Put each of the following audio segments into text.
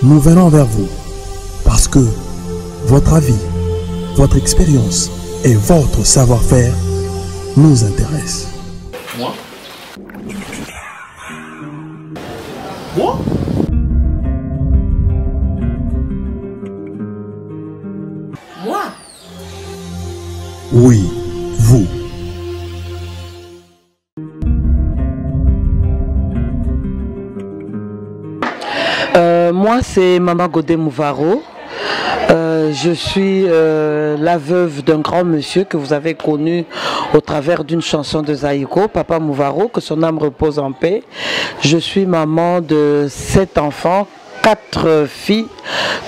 nous venons vers vous parce que votre avis, votre expérience et votre savoir-faire nous intéressent. Moi? Moi? Moi? Oui, vous. Moi, c'est Maman Godé Mouvaro. Je suis la veuve d'un grand monsieur que vous avez connu au travers d'une chanson de Zaïko, Papa Mouvaro, que son âme repose en paix. Je suis maman de 7 enfants, 4 filles,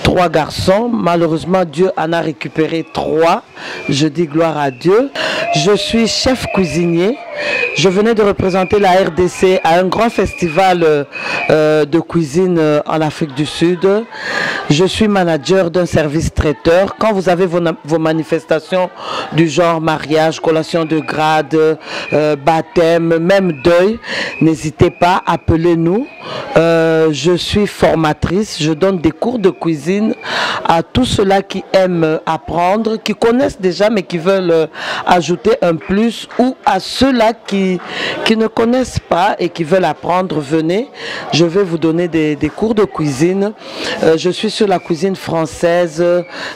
3 garçons. Malheureusement, Dieu en a récupéré 3. Je dis gloire à Dieu. Je suis chef cuisinier. Je venais de représenter la RDC à un grand festival de cuisine en Afrique du Sud. Je suis manager d'un service traiteur. Quand vous avez vos manifestations du genre mariage, collation de grade, baptême, même deuil, n'hésitez pas, appelez-nous. Je suis formatrice. Je donne des cours de cuisine à tous ceux-là qui aiment apprendre, qui connaissent déjà mais qui veulent ajouter un plus, ou à ceux-là qui ne connaissent pas et qui veulent apprendre. Venez, je vais vous donner des cours de cuisine. Je suis sur la cuisine française,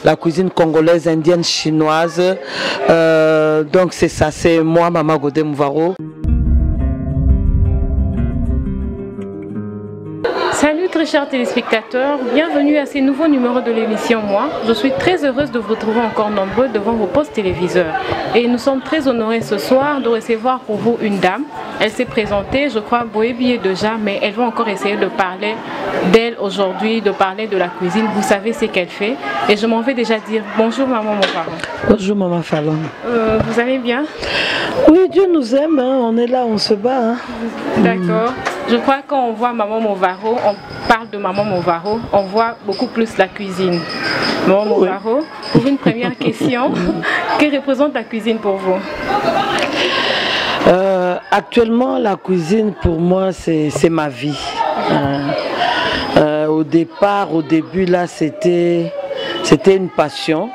la cuisine congolaise, indienne, chinoise. Donc c'est ça, c'est moi, Maman Godé Mouvaro. Salut très chers téléspectateurs, bienvenue à ces nouveaux numéros de l'émission Moi. Je suis très heureuse de vous retrouver encore nombreux devant vos postes téléviseurs. Et nous sommes très honorés ce soir de recevoir pour vous une dame. Elle s'est présentée, je crois, Boébié déjà, mais elle va encore essayer de parler d'elle aujourd'hui, de parler de la cuisine. Vous savez ce qu'elle fait. Et je m'en vais déjà dire bonjour Maman Mouvaro. Bonjour Maman Fallon. Vous allez bien? Oui, Dieu nous aime, hein. On est là, on se bat. Hein. D'accord. Je crois que quand on voit Maman Mouvaro, on parle de Maman Mouvaro, on voit beaucoup plus la cuisine. Maman Mouvaro, pour une première question, que représente la cuisine pour vous? Actuellement, la cuisine pour moi, c'est ma vie. Au début, là, c'était une passion.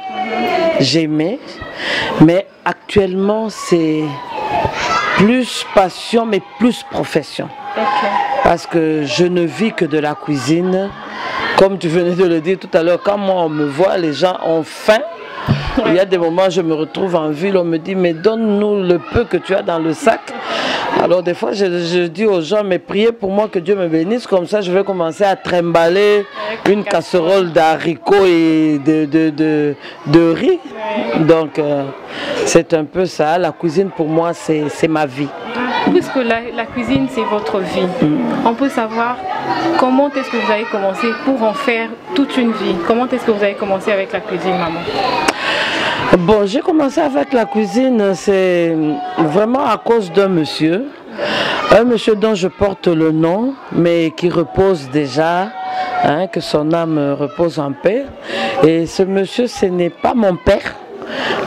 J'aimais. Mais actuellement, c'est plus passion, mais plus profession. Okay. Parce que je ne vis que de la cuisine. Comme tu venais de le dire tout à l'heure, quand moi on me voit, les gens ont faim. Il y a des moments, je me retrouve en ville, on me dit, mais donne-nous le peu que tu as dans le sac. Alors des fois, je dis aux gens, mais priez pour moi que Dieu me bénisse, comme ça je vais commencer à trimballer une casserole d'haricots et de riz. Donc c'est un peu ça, la cuisine pour moi c'est ma vie. Puisque la cuisine c'est votre vie, on peut savoir comment est-ce que vous avez commencé pour en faire toute une vie. Comment est-ce que vous avez commencé avec la cuisine, maman? Bon, j'ai commencé avec la cuisine, c'est vraiment à cause d'un monsieur. Un monsieur dont je porte le nom, mais qui repose déjà, hein, que son âme repose en paix. Et ce monsieur, ce n'est pas mon père,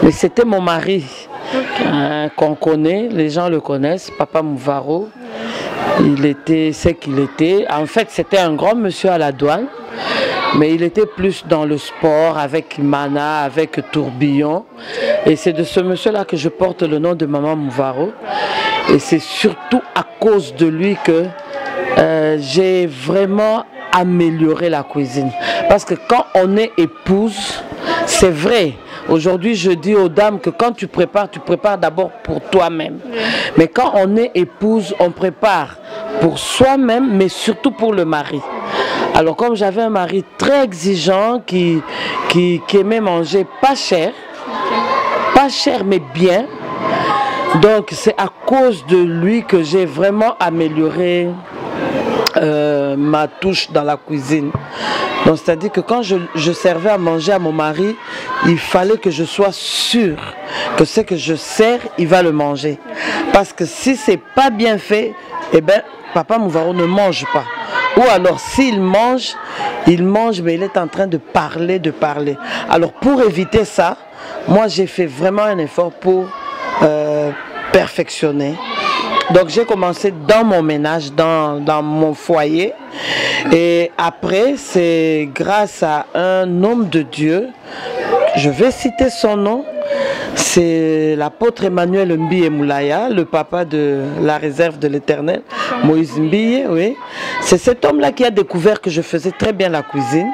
mais c'était mon mari. Okay. Qu'on connaît, les gens le connaissent, Papa Mouvaro. Il était ce qu'il était. En fait, c'était un grand monsieur à la douane, mais il était plus dans le sport avec Mana, avec Tourbillon. Et c'est de ce monsieur-là que je porte le nom de Maman Mouvaro. Et c'est surtout à cause de lui que j'ai vraiment amélioré la cuisine. Parce que quand on est épouse, c'est vrai. Aujourd'hui, je dis aux dames que quand tu prépares d'abord pour toi-même. Mais quand on est épouse, on prépare pour soi-même, mais surtout pour le mari. Alors comme j'avais un mari très exigeant, qui aimait manger pas cher mais bien, donc c'est à cause de lui que j'ai vraiment amélioré ma touche dans la cuisine. Donc c'est-à-dire que quand je servais à manger à mon mari, il fallait que je sois sûre que ce que je sers, il va le manger. Parce que si c'est pas bien fait, eh ben Papa Mouvaro ne mange pas. Ou alors s'il mange, mais il est en train de parler. Alors pour éviter ça, moi j'ai fait vraiment un effort pour perfectionner. Donc j'ai commencé dans mon ménage, dans mon foyer. Et après, c'est grâce à un homme de Dieu, je vais citer son nom, c'est l'apôtre Emmanuel Mbiye Moulaya, le papa de la réserve de l'Éternel, Moïse Mbiye, oui. C'est cet homme-là qui a découvert que je faisais très bien la cuisine.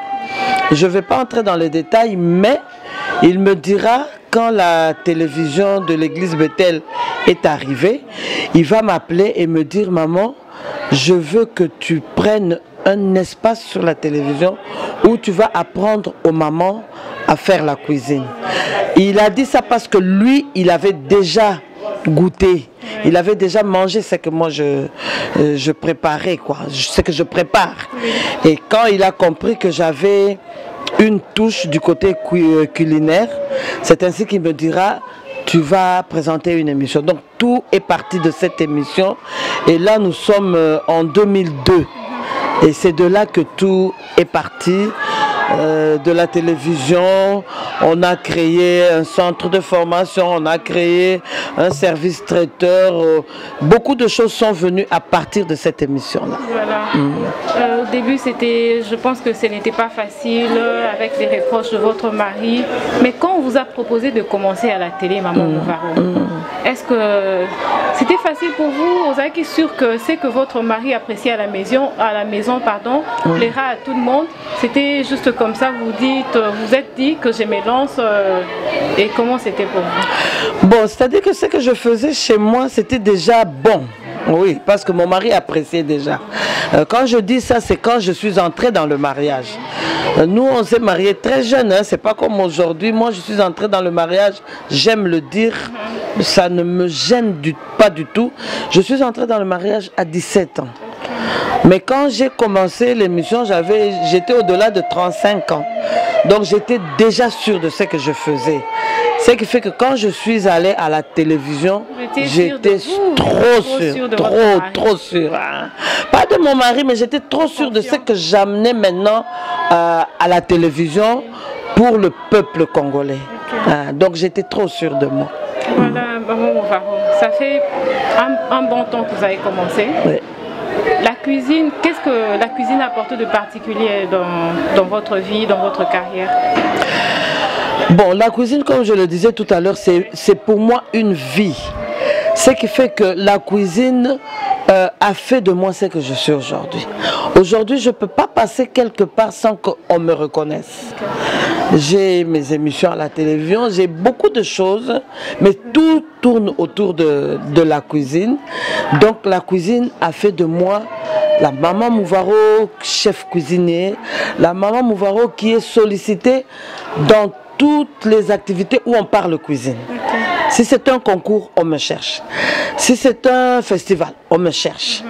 Je ne vais pas entrer dans les détails, mais il me dira quand la télévision de l'église Bethel est arrivée, il va m'appeler et me dire: maman, je veux que tu prennes un espace sur la télévision où tu vas apprendre aux mamans à faire la cuisine. Il a dit ça parce que lui, il avait déjà goûté. Il avait déjà mangé ce que moi je préparais, quoi. Ce que je prépare. Et quand il a compris que j'avais une touche du côté culinaire, c'est ainsi qu'il me dira: tu vas présenter une émission. Donc tout est parti de cette émission. Et là, nous sommes en 2002. Et c'est de là que tout est parti. De la télévision, on a créé un centre de formation, on a créé un service traiteur. Beaucoup de choses sont venues à partir de cette émission-là. Voilà. Au début, je pense que ce n'était pas facile avec les reproches de votre mari. Mais quand on vous a proposé de commencer à la télé, Maman Mouvaro, est-ce que c'était facile pour vous? Vous êtes sûr que c'est que votre mari appréciait à la maison, plaira à tout le monde? C'était juste comme ça, vous êtes dit que je me lance, et comment c'était pour vous? Bon, c'est-à-dire que ce que je faisais chez moi, c'était déjà bon. Oui, parce que mon mari appréciait déjà. Quand je dis ça, c'est quand je suis entrée dans le mariage. Nous, on s'est mariés très jeunes, hein, c'est pas comme aujourd'hui. Moi, je suis entrée dans le mariage, j'aime le dire, ça ne me gêne pas du tout. Je suis entrée dans le mariage à 17 ans. Mais quand j'ai commencé l'émission, j'étais au-delà de 35 ans. Donc j'étais déjà sûre de ce que je faisais. Ce qui fait que quand je suis allée à la télévision, j'étais trop sûre. Hein. Pas de mon mari, mais j'étais trop sûre de ce que j'amenais maintenant à la télévision pour le peuple congolais. Okay. Donc j'étais trop sûre de moi. Voilà, Maman Mouvaro, ça fait un bon temps que vous avez commencé. Oui. La cuisine, qu'est-ce que la cuisine apporte de particulier dans votre vie, dans votre carrière? Bon, la cuisine, comme je le disais tout à l'heure, c'est pour moi une vie. Ce qui fait que la cuisine a fait de moi ce que je suis aujourd'hui. Aujourd'hui, je ne peux pas passer quelque part sans qu'on me reconnaisse. J'ai mes émissions à la télévision, j'ai beaucoup de choses, mais tout tourne autour de la cuisine. Donc la cuisine a fait de moi la Maman Mouvaro, chef cuisinier, la Maman Mouvaro qui est sollicitée dans toutes les activités où on parle cuisine. Okay. Si c'est un concours, on me cherche. Si c'est un festival, on me cherche.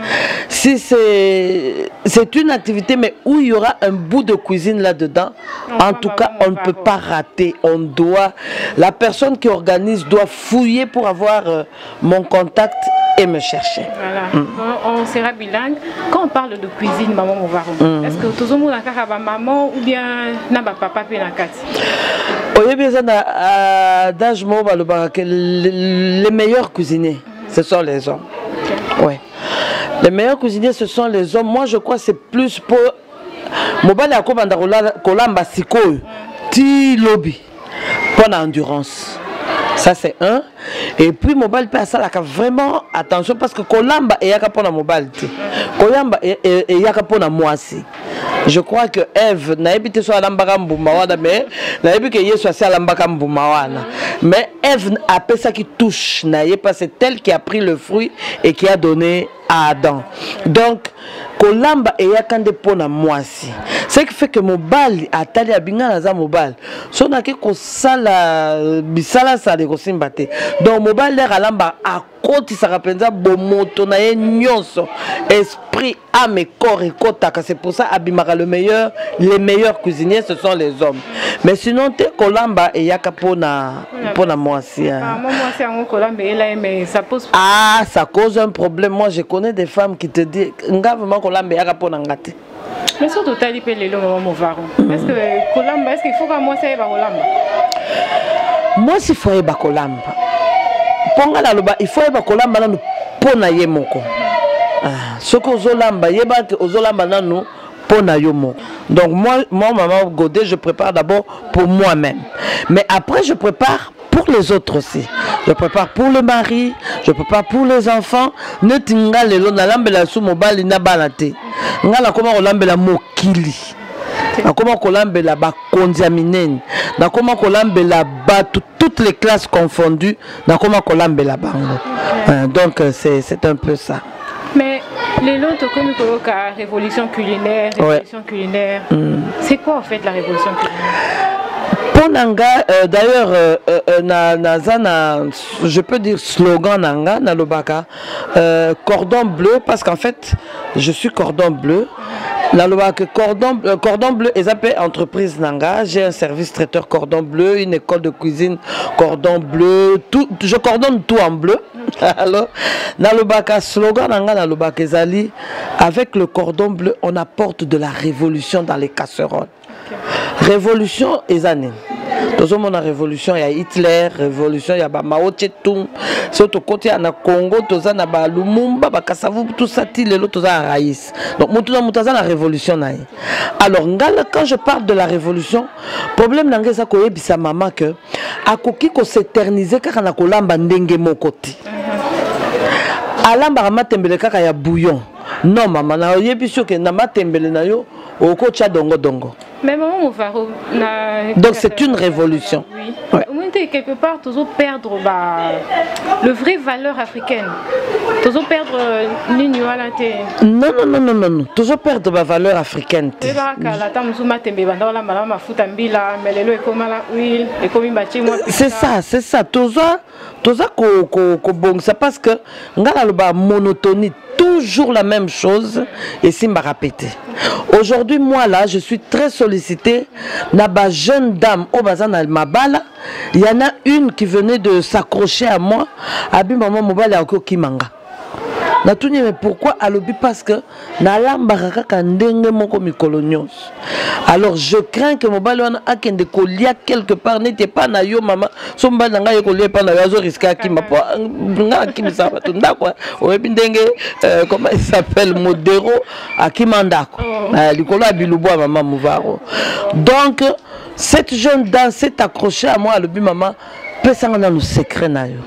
Si c'est une activité, mais où il y aura un bout de cuisine là-dedans, en tout cas, on ne peut pas rater. La personne qui organise doit fouiller pour avoir mon contact et me chercher. Voilà. On sera bilingue. Quand on parle de cuisine, Maman Mouvaro, est-ce que tout le monde a maman ou bien n'a papa et n'a kati? Les meilleurs cuisiniers, ce sont les hommes. Okay. Ouais. Les meilleurs cuisiniers, ce sont les hommes. Moi, je crois que c'est plus pour... Mobile à Kolamba Siko, ti lobby, pour l'endurance. Ça, c'est un. Et puis, mobile peut ça vraiment attention parce que Kolamba et Yaka pour la mobile. Kolamba et Yaka pour la moisi. Je crois que Ève n'a habité sur l'ambakam mawana, mais n'a habité que Yesu soit l'ambakam mawana. Mais Ève a fait ça qui touche, pas c'est elle qui a pris le fruit et qui a donné à Adam. Donc, Kolamba et Yakande pona moisi. Ce qui fait que mobile a tali à binga na mobile. So na ke ko sala bisala sa de ko simbate. Donc mobile l'air à lamba a koti sa rapenza bomoto na ye nyonso esprit âme et corps et kotaka. C'est pour ça abimaka les meilleurs cuisiniers ce sont les hommes. Mais sinon te Kolamba et Yaka pona moisi. Ah, ça cause un problème. Moi je connais des femmes qui te disent ngavement Kolamba et Yaka pona ngate. Mais surtout, tu as dit que Maman Mouvaro. Est-ce qu'il faut que moi ça aille Kolamba? Moi, il faut aller Kolamba. Il faut aller Kolamba pour na yemoko. Ce que Ozolamba, yeba que Ozolamba nanu pour Nayomo. Donc moi, maman Godé, je prépare d'abord pour moi-même. Mais après, je prépare pour les autres aussi. Je prépare pour le mari, je prépare pour les enfants. Ne tinga lelo na lambela su mobali na banate. Ngala koma olambela mokili. Na koma kolambela ba kondiaminen. Na koma kolambela ba toutes les classes confondues. Na koma kolambela bango. Donc c'est un peu ça. Mais les lots comme la révolution culinaire, c'est quoi en fait la révolution culinaire? Pour Nanga, d'ailleurs, je peux dire slogan Nanga, Nalobaka, cordon bleu, parce qu'en fait, je suis cordon bleu. Cordon bleu, ils appellent entreprise Nanga. J'ai un service traiteur cordon bleu, une école de cuisine cordon bleu, tout, je coordonne tout en bleu. Alors, Nalobaka, slogan Nanga, Nalobaka Zali, avec le cordon bleu, on apporte de la révolution dans les casseroles. Révolution et années. Tout le monde a révolution, il y a Hitler, révolution, il y a Mao Tse-tung. Surtout côté à Congo, tout ça, il y a Lumumba, Kassavu, tout ça, tout ça, Raïs. Donc, tout ça, la révolution. Alors, quand je parle de la révolution, le problème, c'est que sa maman que a koki ko s'éterniser quand on a kolamba ndenge mokoti. Alamba ramatembele kaka ya bouillon. Non, maman, na yebiso que na matembele na yo oko cha dongo dongo. Mais maman, donc c'est une révolution. Oui. Ouais. Quelque part, toujours perdre le vrai valeur africaine. Toujours perdre non. Toujours perdre la valeur africaine. C'est ça. Toujours parce que la monotonie. Toujours la même chose et si m'a répété. Aujourd'hui, moi là, je suis très sollicité. Naba jeune dame au bazar na Mabala, il y en a une qui venait de s'accrocher à moi. Abi maman mobile a encore kimanga. Na tuni mais pourquoi à l'obi parce que na lambaka kandenge moko mikolonios. Alors je crains que mobile on a kende kolia quelque part n'était pas na yo maman. So mobile nga yo kolia pas na yo risque akima po nga kimi ça va tout ndako. Oyebi ndenge comment il s'appelle Modero akimandako. Likolo abilubo maman Mouvaro. Donc cette jeune dame s'est accrochée à moi à l'obi maman peut s'en nous secret na yo.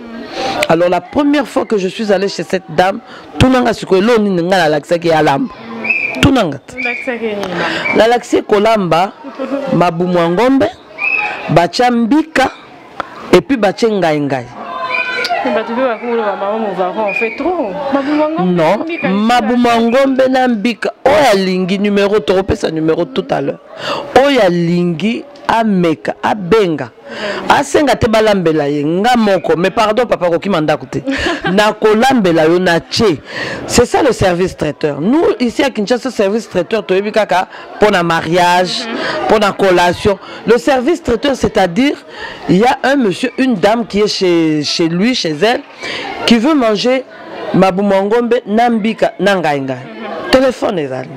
Alors la première fois que je suis allée chez cette dame, tout nanga sikoelo ni nga la laxé ki alamba. Tout nanga. La laxé kolamba mabumwangombe, bachambika et puis bachengai ngai. Non, mabumwangombe na mbika. Oya lingi numéro tropesa numéro tout à l'heure. Oya lingi ameka abenga asenga te balambela ye nga moko mais pardon papa ko kimanda kote na kolambela yo na tché. C'est ça le service traiteur. Nous ici à Kinshasa service traiteur to yebi kaka pour un mariage, pour la collation. Le service traiteur c'est-à-dire il y a un monsieur, une dame qui est chez lui, chez elle qui veut manger mabumangombe nambika nangainga. Téléphone ezali.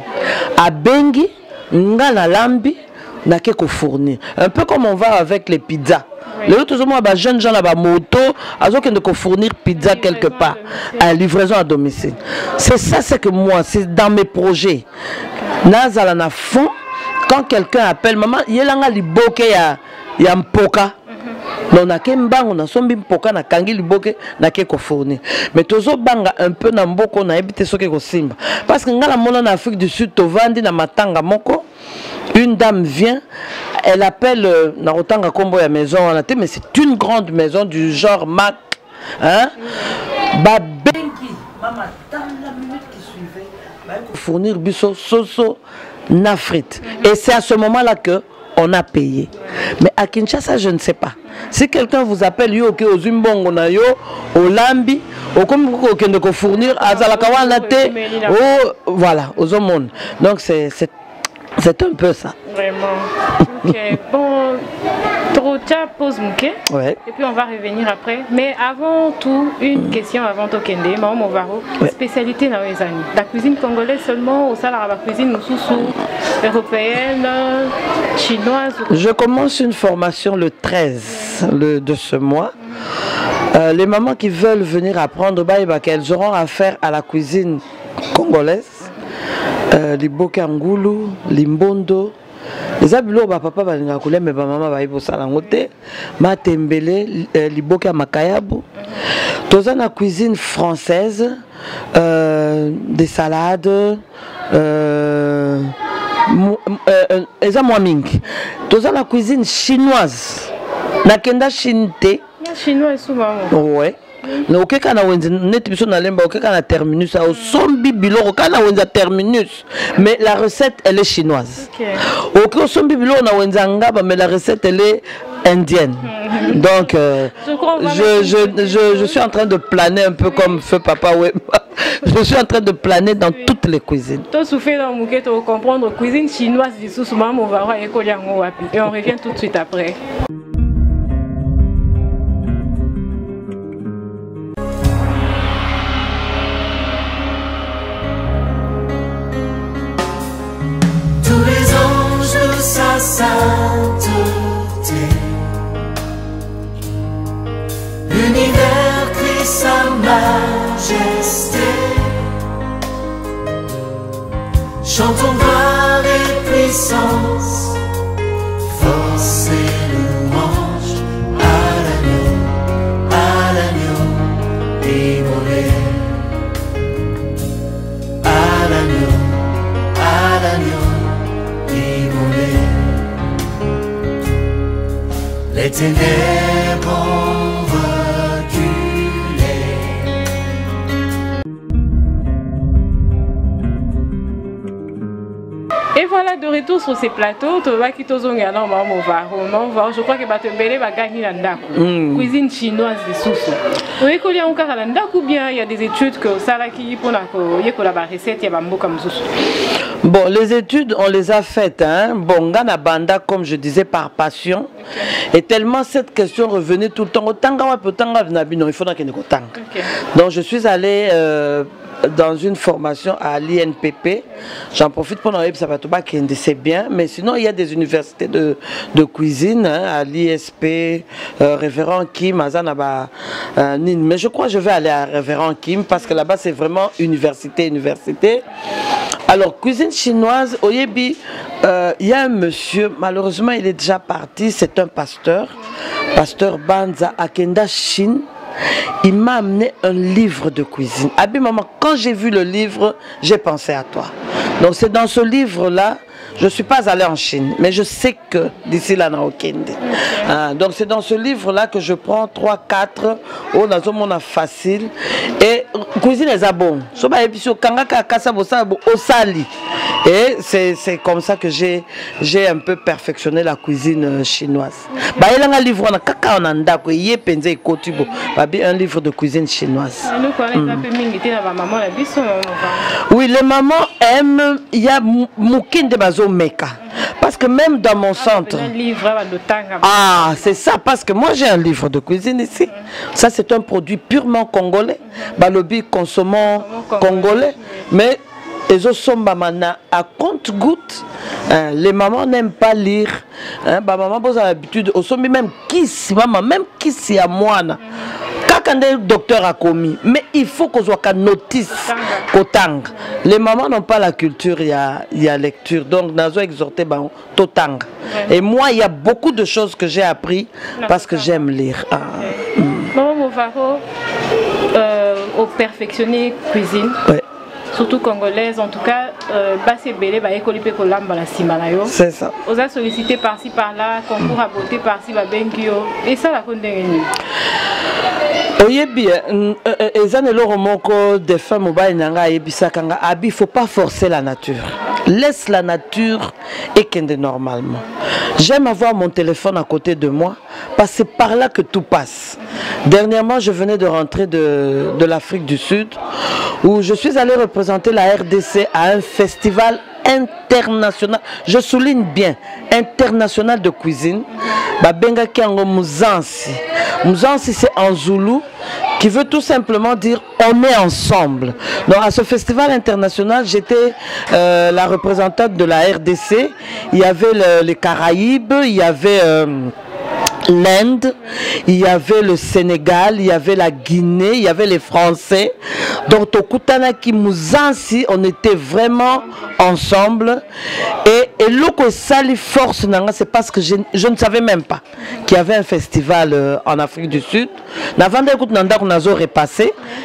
Abengi nga na lambi n'a qu'à fournir. Un peu comme on va avec les pizzas. Oui. Les autres jeunes gens là-bas, moto, ils ont qu'à fournir pizza quelque part. À livraison à domicile. C'est ça, c'est que moi, c'est dans mes projets. Nazala na fond, quand quelqu'un appelle maman, il y a un liboke, il y a un poka. Donc na kembang on a sombi mpoka na kangi liboke na keko fournir. Mais tozo banga un peu na mboko na ebite soke ko simba. Parce que ngala mona na Afrique du Sud to vandi na matanga moko. Une dame vient, elle appelle Narotanga Kombo ya maison mais c'est une grande maison du genre Mac. Hein? Babengi, maman, dans la minute qui suivait, fournir biso soso nafrit. Et c'est à ce moment-là que on a payé. Mais à Kinshasa, je ne sais pas. Si quelqu'un vous appelle yo ke ozumbongo na yo, au lambi, au comme vous ko fournir à Zalakawana te, voilà, aux hommes. Donc c'est un peu ça. Vraiment. Ok. Bon, Trocha pose Mouké. Ouais. Et puis on va revenir après. Mais avant tout, une question avant Tokende. Maman Movaro, spécialité dans les années. La cuisine congolaise seulement ou ça la cuisine européenne, chinoise? Je commence une formation le 13 de ce mois. Les mamans qui veulent venir apprendre, qu'elles auront affaire à la cuisine congolaise, liboka ngulu, limbondo. Les abulo ba papa ba linga kolia mais ba mama ba ibo sala ngote. Matembele liboka makayabu. Toza na cuisine française, des salades, eza mwa mingi. Toza na cuisine chinoise. Nakenda chinte. Chinois souvent. Ouais. No okeka na wenze net biso na lemba okeka na terminus au sombi biloko kana wenza terminus mais la recette elle est chinoise. OK sombi biloko na wenza ngaba mais la recette elle est indienne. Donc je suis en train de planer un peu comme feu papa Wemba. Je suis en train de planer dans toutes les cuisines. Toi souffler dans mon pour comprendre cuisine chinoise du sous maman on va voir et on revient tout de suite après. Sa sainteté, l'univers crie sa majesté, chantons gloire et puissance, force et louange à l'agneau immolé, à l'agneau immolé. Les ténèbres ont reculé. Et voilà, de retour sur ces plateaux, je crois que Batembele va gagner la cuisine chinoise des sous. Oui, il y a encore la ou bien il y a des études que ça là qui pour la recette, il y a comme ça. Bon, les études, on les a faites. Hein. Bon, Gana Banda, comme je disais, par passion. Et tellement cette question revenait tout le temps. Il faut donc, je suis allé dans une formation à l'INPP. J'en profite pour dire que c'est bien. Mais sinon, il y a des universités de cuisine hein, à l'ISP, Révérend Kim, Azanaba, Nîmes. Mais je crois que je vais aller à Révérend Kim parce que là-bas, c'est vraiment université. Alors, cuisine chinoise, au Yébi, il y a un monsieur, malheureusement il est déjà parti, c'est un pasteur Banza Akenda Chine. Il m'a amené un livre de cuisine. Abi maman, quand j'ai vu le livre, j'ai pensé à toi. Donc c'est dans ce livre-là, je ne suis pas allée en Chine, mais je sais que d'ici là, donc c'est dans ce livre-là que je prends 3-4, oh, on a facile. Et cuisine est bon. Et c'est comme ça que j'ai un peu perfectionné la cuisine chinoise. Il y a un livre, un livre de cuisine chinoise. Oui, les mamans aiment, il y a Moukin de Bazo Meka. Parce que même dans mon centre... Ah, c'est ça, parce que moi j'ai un livre de cuisine ici. Ça c'est un produit purement congolais. Balobi consommant congolais. Mais les osomba à compte-goutte, les mamans n'aiment pas lire. Maman pose l'habitude, osombi même qui si à moi. Quand un docteur a commis, mais il faut qu'on soit qu'à notice au tang. Les mamans n'ont pas la culture, il y a lecture. Donc, nous avons exhorté au tang. Et moi, il y a beaucoup de choses que j'ai appris parce que j'aime lire. Maman Movaro, au perfectionner cuisine. Ouais. Surtout congolaise, en tout cas, c'est ça. On a sollicité par-ci par-là, concours à beauté par-ci, et ça la condamne. Il ne faut pas forcer la nature. Laisse la nature et qu'elle est normalement. J'aime avoir mon téléphone à côté de moi parce que c'est par là que tout passe. Dernièrement, je venais de rentrer de l'Afrique du Sud où je suis allé représenter la RDC à un festival international, je souligne bien, international de cuisine. Babenga Kiango Muzansi. Muzansi c'est en zoulou qui veut tout simplement dire on est ensemble. Donc à ce festival international, j'étais la représentante de la RDC. Il y avait les Caraïbes, il y avait l'Inde, il y avait le Sénégal, il y avait la Guinée, il y avait les Français. Donc Tokutana qui Mouzansi, on était vraiment ensemble. Et l'autre sali force, c'est parce que je ne savais même pas qu'il y avait un festival en Afrique du Sud.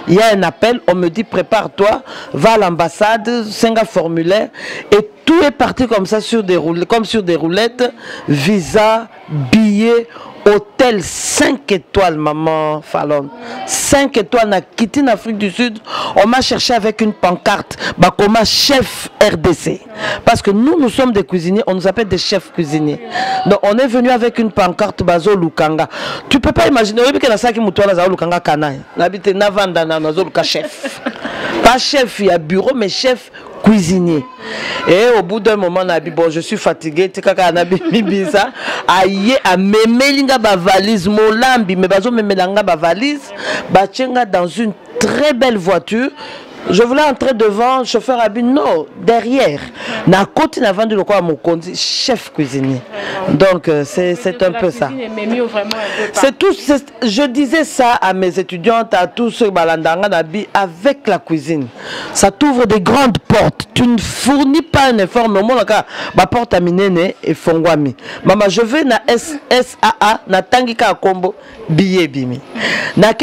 Il y a un appel, on me dit prépare-toi, va à l'ambassade, 5 formulaires et tout est parti comme ça sur des roulettes, comme sur des roulettes, visa, billets, hôtel 5 étoiles, maman Fallon. 5 étoiles, on a quitté l'Afrique du Sud. On m'a cherché avec une pancarte, comme chef RDC. Parce que nous sommes des cuisiniers, on nous appelle des chefs cuisiniers. Donc on est venu avec une pancarte Bazo Lukanga. Tu peux pas imaginer, chef. Pas chef, il y a bureau, mais chef cuisinier. Et au bout d'un moment, bon, je suis fatigué. Aïe, à memelinga ba valise, molambi, mais bazo memelanga ba valise, bachenga dans une très belle voiture. Je voulais entrer devant, le chauffeur a dit non, derrière. Na côté n'a vendu le quoi mon conduit, chef cuisinier. Donc c'est un peu ça. C'est tout. Je disais ça à mes étudiantes, à tous ceux balandanga nabi, avec la cuisine. Ça t'ouvre des grandes portes. Tu ne fournis pas un effort, mais au moins ma porte à minene et fongwami. Maman, je vais na SAA, na tangika combo billet bimi. Na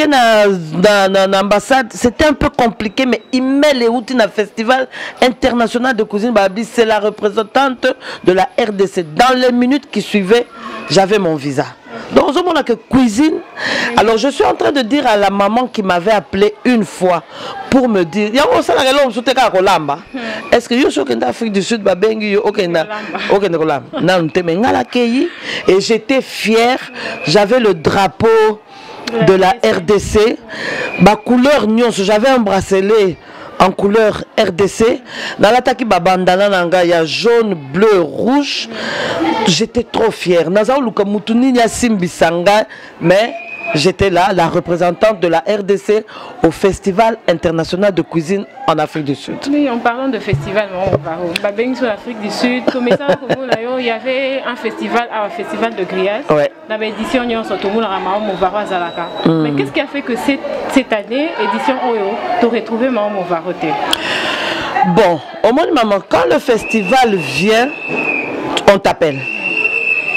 ambassade, c'était un peu compliqué, mais il met les outils dans le festival international de cuisine. C'est la représentante de la RDC. Dans les minutes qui suivaient, j'avais mon visa. Donc, au moment que cuisine, alors je suis en train de dire à la maman qui m'avait appelé une fois pour me dire est-ce que je suis en Afrique du Sud et j'étais fière, j'avais le drapeau de la RDC, ma couleur j'avais un bracelet en couleur RDC. Dans l'attaque babandana nanga, il y a jaune, bleu, rouge. J'étais trop fière. Naza luka mutuni nya simbisanga, mais j'étais là, la représentante de la RDC au Festival international de cuisine en Afrique du Sud. Oui, en parlant de festival, sur l'Afrique du Sud, il y avait un festival de grillage. Ouais. Dans l'édition, mais qu'est-ce qui a fait que cette année, édition OEO, tu aurais trouvé Maman Movaroté? Bon, au moins, maman, quand le festival vient, on t'appelle.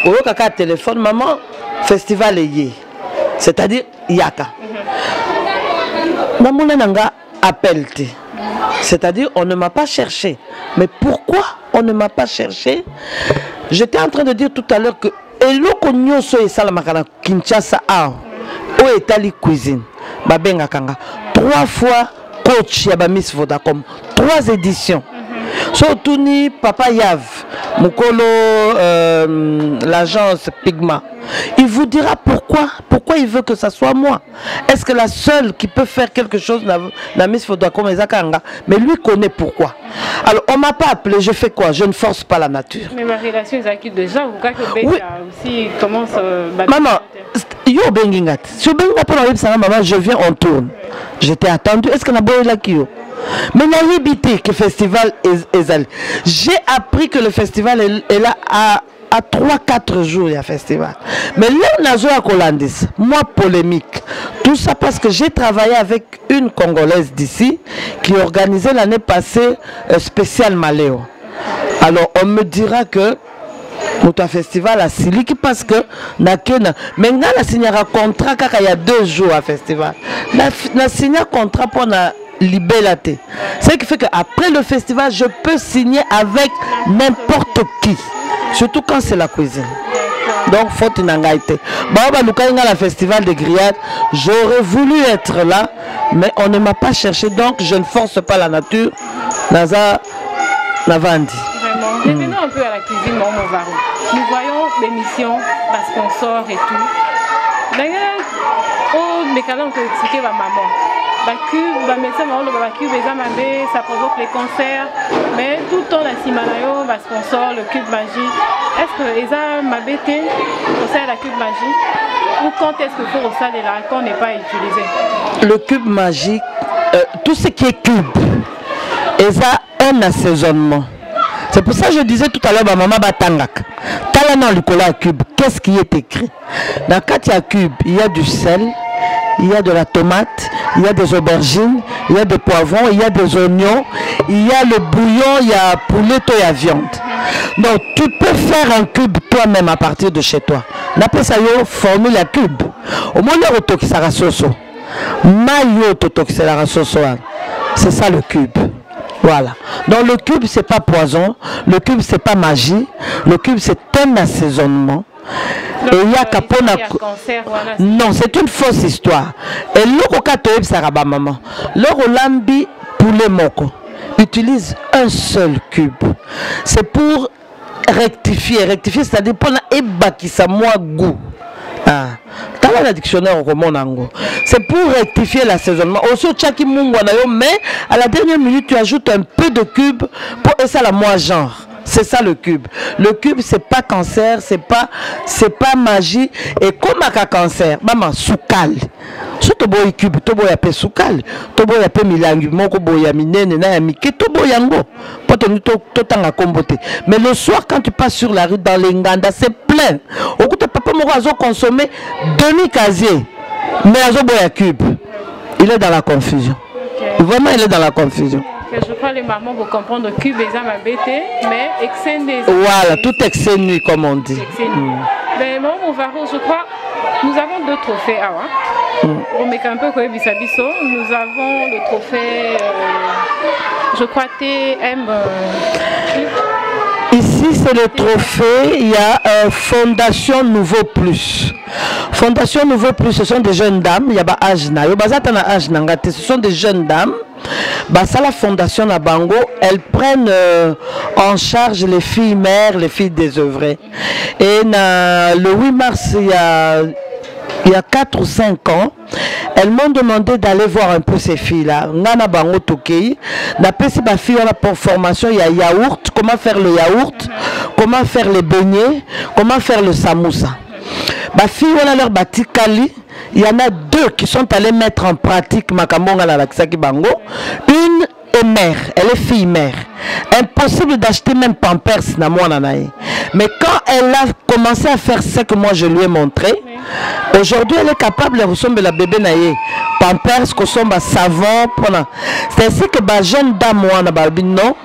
Au lieu qu'à téléphone, maman, festival est yé. C'est-à-dire Yaka. Maman Nanga appelle-t. C'est-à-dire on ne m'a pas cherché. Mais pourquoi on ne m'a pas cherché? J'étais en train de dire tout à l'heure que eloko nyonso esala makana Kinshasa a o etali cuisine babenga kanga 3 fois coach ya ba Miss Vodacom, 3 éditions. Surtout ni Papa Yav Mukolo, l'agence Pigma. Il vous dira pourquoi il veut que ça soit moi. Est-ce que la seule qui peut faire quelque chose n'a Miss Vodacom Ezakanga, mais lui connaît pourquoi. Alors on m'a pas appelé, je fais quoi? Je ne force pas la nature. Mais ma relation est déjà, vous croyez que oui. Aussi commence. Maman, yo bengingat. Si bengingat pour la maman, je viens, on tourne. J'étais attendu. Est-ce qu'on a besoin de la kio? Mais n'a habité que le festival est allé. J'ai appris que le festival est là à 3-4 jours, il y a festival. Mais là, on a joué à Colandis. Moi, polémique. Tout ça parce que j'ai travaillé avec une Congolaise d'ici qui organisait l'année passée spécial Maléo. Alors, on me dira que notre festival a Siliki parce que maintenant, on a signé un contrat il y a 2 jours à festival. On a signé un contrat pour la libellité. Ce qui fait qu'après le festival, je peux signer avec n'importe qui. Surtout quand c'est la cuisine. Donc, faut une engaité. Le festival de grillades, j'aurais voulu être là, mais on ne m'a pas cherché, donc je ne force pas la nature. Naza Navandi. Vraiment. Revenons un peu à la cuisine, Maman Movaroté. Nous voyons l'émission, la sponsor et tout. D'ailleurs, mais quand on peut expliquer ma maman. Ça provoque les cancers, mais tout le temps la Simanayo va sponsor le cube magique. Est-ce que Eza m'a bêté pour ça la cube magique ou quand est-ce que faut ça les racons n'est pas utilisé? Le cube magique, tout ce qui est cube, Eza un assaisonnement. C'est pour ça que je disais tout à l'heure, maman batangak. Talana Nicolas cube, qu'est-ce qui est écrit? Dans Katia cube, il y a du sel, il y a de la tomate, il y a des aubergines, il y a des poivrons, il y a des oignons, il y a le bouillon, il y a poulet, il y a viande. Donc tu peux faire un cube toi-même à partir de chez toi. N'appelle ça yo formule à cube. Au moins le retour qui sera soso. Mayo toto qui sera soso. C'est ça le cube. Voilà. Donc le cube c'est pas poison, le cube c'est pas magie, le cube c'est un assaisonnement. Donc, et il y a capona. Non, c'est une fausse histoire. Et le katoeb saraba maman. Le rolambi poulet moko utilise un seul cube. C'est pour rectifier, c'est-à-dire pour ébaki sa moi goût. Dans le dictionnaire c'est pour rectifier l'assaisonnement. Aussi chaki mungo na yo, mais à la dernière minute tu ajoutes un peu de cube pour et ça la moi genre. C'est ça le cube. Le cube c'est pas cancer, c'est pas magie. Et comme à cancer, maman soukal. Surtout boy cube, to boy appelle soukal, to boy appelle milangi, moko boy minene na yamike, to boy yango. Pas to tanga kombote. Mais le soir quand tu passes sur la rue dans les nganda, c'est plein. Au coup de papa moko azo consommer demi casier. Mais azo boy cube. Il est dans la confusion. Okay. Vraiment il est dans la confusion. Je crois que les mamans vont comprendre cube et ça m'a bêté, mais excès des. Voilà, tout excès nuit comme on dit. Mais maman Ovaro, je crois, nous avons deux trophées. On met un peu comme Bisabiso. Nous avons le trophée, je crois, TM. Ici, c'est le trophée, il y a Fondation Nouveau Plus. Fondation Nouveau Plus, ce sont des jeunes dames, il y a ce sont des jeunes dames. La fondation Nabango, elles prennent en charge les filles mères, les filles désœuvrées. Et le 8 mars, il y a 4 ou 5 ans, elles m'ont demandé d'aller voir un peu ces filles-là. Nana Bango Tokei, d'après ces filles pour formation, il y a yaourt, comment faire le yaourt, comment faire les beignets, comment faire le samoussa. Ma fille, on a leur bâti Kali. Il y en a 2 qui sont allés mettre en pratique Makambonga la Laksaki Bango. Une est mère, elle est fille mère. Impossible d'acheter même Pampers na moi nanaï. Mais quand elle a commencé à faire ce que moi je lui ai montré, aujourd'hui elle est capable de ressembler à la bébé naïe. Pampers, kosomba savon, c'est ainsi que ma jeune dame non,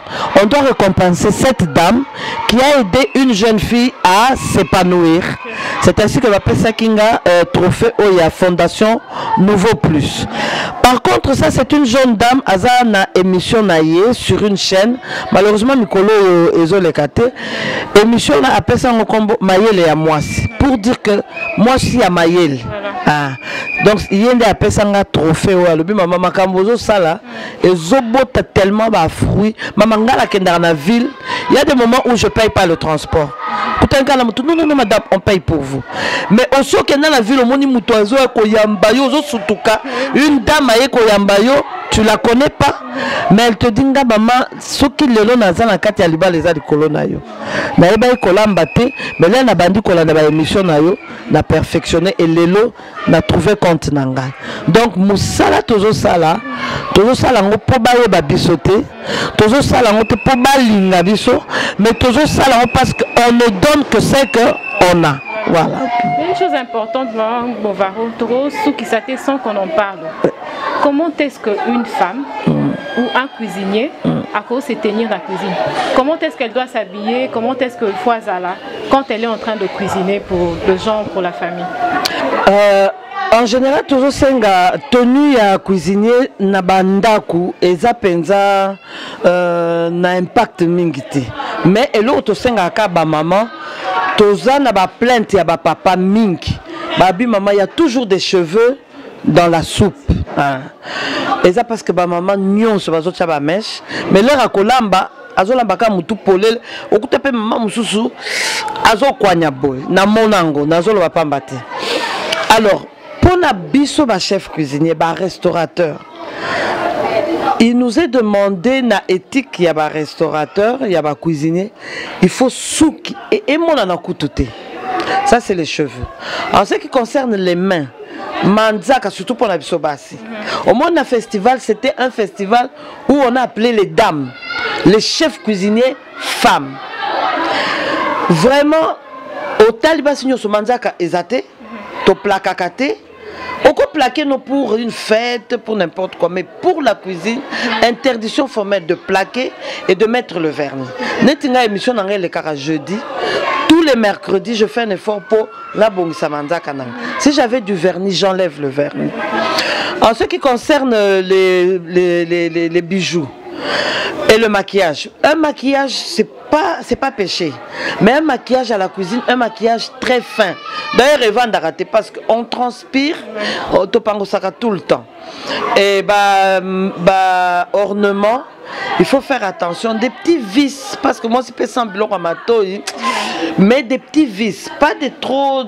on doit récompenser cette dame qui a aidé une jeune fille à s'épanouir. C'est ainsi que l'appelle Sakinga trophée Oya Fondation Nouveau Plus. Par contre, ça c'est une jeune dame Azana émission naïe sur une chaîne. Malheureusement, Mikolo Ezo Lekate émission na appelle ça en combo Mayele ya Mwasi pour dire que moi aussi à Mayele. Donc il y a des appelle ça un trophée au lobby maman makambozo sala et zobota tellement ba fruits maman ngala kenda na ville. Il y a des moments où je paye pas le transport. Non, madame, on paye pour vous. Mais aussi que dans la ville, au moni mutoazo koyambayo zo sutuka une dame aye koyambayo, tu la connais pas, mais elle te dit nga maman, ce qui le long na zana kati aliba les a di kolona yo. Na eba kolamba te, mais là na bandi kolanda ba émission na yo, na perfectionné et lelo na trouvé compte nanga. Donc musala tozo sala ngo po ba ye ba bisoté, tozo sala ngo te po ba linga biso, mais tozo sala ngo parce que on ne donne que ce qu'on a. Voilà. Une chose importante, Bovaro, ceux qui s'attendent sans qu'on en parle. Comment est-ce qu'une femme ou un cuisinier à cause de tenir la cuisine? Comment est-ce qu'elle doit s'habiller? Comment est-ce qu'il faut Azala quand elle est en train de cuisiner pour le genre, pour la famille? En général, toujours senga tenue à cuisinier na bandaku eza penza na impact mingiti. Mais l'autre senga ka ba maman toza na ba plainte ya ba papa mingi. Babi maman, il y a toujours des cheveux dans la soupe. Et ça parce que ba maman nyon se bazo tcha ba mèche, mais leur akolamba azolamba ka mutu polel okuta pe maman mususu azo kwanya boy na monango nazolo ba pambate. Alors pour na biso ba chef cuisinier, ba restaurateur, il nous est demandé na éthique ya ba restaurateur, ya ba cuisinier, il faut souki et mon anakutute. Ça c'est les cheveux. En ce qui concerne les mains, Manzaka surtout pour la biso basi. Au monde festival, c'était un festival où on a appelé les dames. les chefs cuisiniers femmes. Vraiment, au taliba signo somanzaka ezate, to plakakate. On peut plaquer nous pour une fête, pour n'importe quoi, mais pour la cuisine, interdiction formelle de plaquer et de mettre le vernis. Netinga émission dans le cara jeudi. Tous les mercredis, je fais un effort pour la bongisamanza kanang. Si j'avais du vernis, j'enlève le vernis. En ce qui concerne les bijoux et le maquillage, un maquillage, c'est pas péché, mais un maquillage à la cuisine, un maquillage très fin. D'ailleurs, il va rater parce qu'on transpire, on tout le temps. Et ornement, il faut faire attention, des petits vis, parce que moi c'est pas semblant à ma toile, mais des petits vis, pas des trop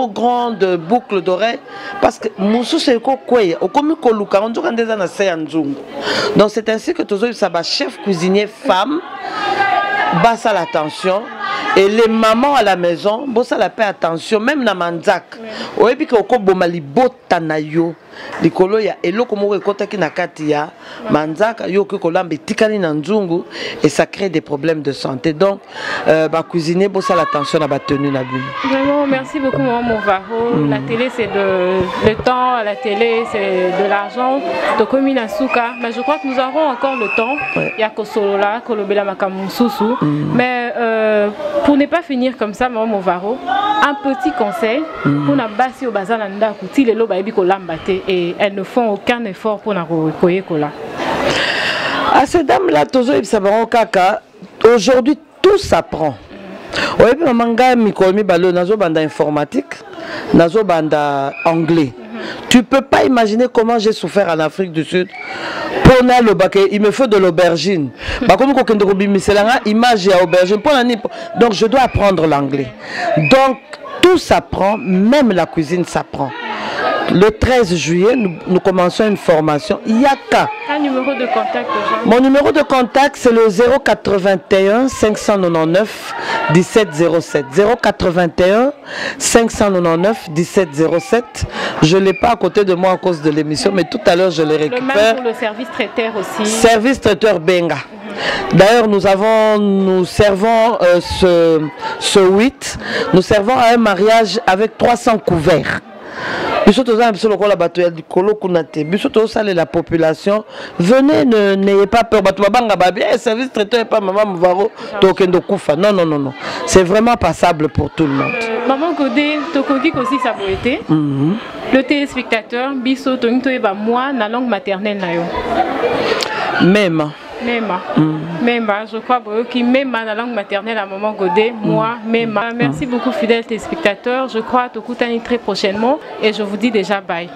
grandes boucles d'oreilles, parce que mon sou c'est quoi, comme on dit donc c'est ainsi que tous les chef cuisinier femme basse à l'attention. Et les mamans à la maison, bon ça la paix attention, même na manzak. Ouais puis qu'on boma libota na yo, likolo ya elo komo rekota ki na kati ya manzak yo ke kolambe tikali na nzungu et ça crée des problèmes de santé. Donc ba cuisiner bon ça l'attention na ba tenue na bi. Vraiment merci beaucoup maman Movaro. La télé c'est le temps, à la télé c'est de l'argent, de commune souka, mais je crois que nous avons encore le temps. Il y a Kosolola, Kolobela Makamususu, mais pour ne pas finir comme ça, Maman Movaro, un petit conseil pour na basi au bazar nanda kuti les loba ebi ko lambate et elles ne font aucun effort pour na koye kola. À ces dames-là, tozo ibsabaron kaka, aujourd'hui tout s'apprend. Oui, manga mikomi balo nazo banda informatique, nazo banda anglais. Tu peux pas imaginer comment j'ai souffert en Afrique du Sud. Pour le baquet, il me faut de l'aubergine. Image à aubergine. Donc je dois apprendre l'anglais. Donc tout s'apprend, même la cuisine s'apprend. Le 13 juillet, nous commençons une formation. Yaka. Un numéro de contact déjà. Mon numéro de contact, c'est le 081 599 1707. 081 599 1707. Je ne l'ai pas à côté de moi à cause de l'émission, mais tout à l'heure, je le récupère. Le même pour le service traiteur aussi. Service traiteur Benga. D'ailleurs, nous servons ce 8, nous servons à un mariage avec 300 couverts. La population, venez, n'ayez pas peur. Service traiteur pas maman Movaro. Non, non, non, non. C'est vraiment passable pour tout le monde. Maman Godé, Tokogi aussi ça peut être. Le téléspectateur, Bisso, Tonito et moi, la langue maternelle. Même. Même, je crois que même la langue maternelle à Maman Godé, moi, même. Merci beaucoup fidèles téléspectateurs. Je crois à Tokutani très prochainement et je vous dis déjà bye.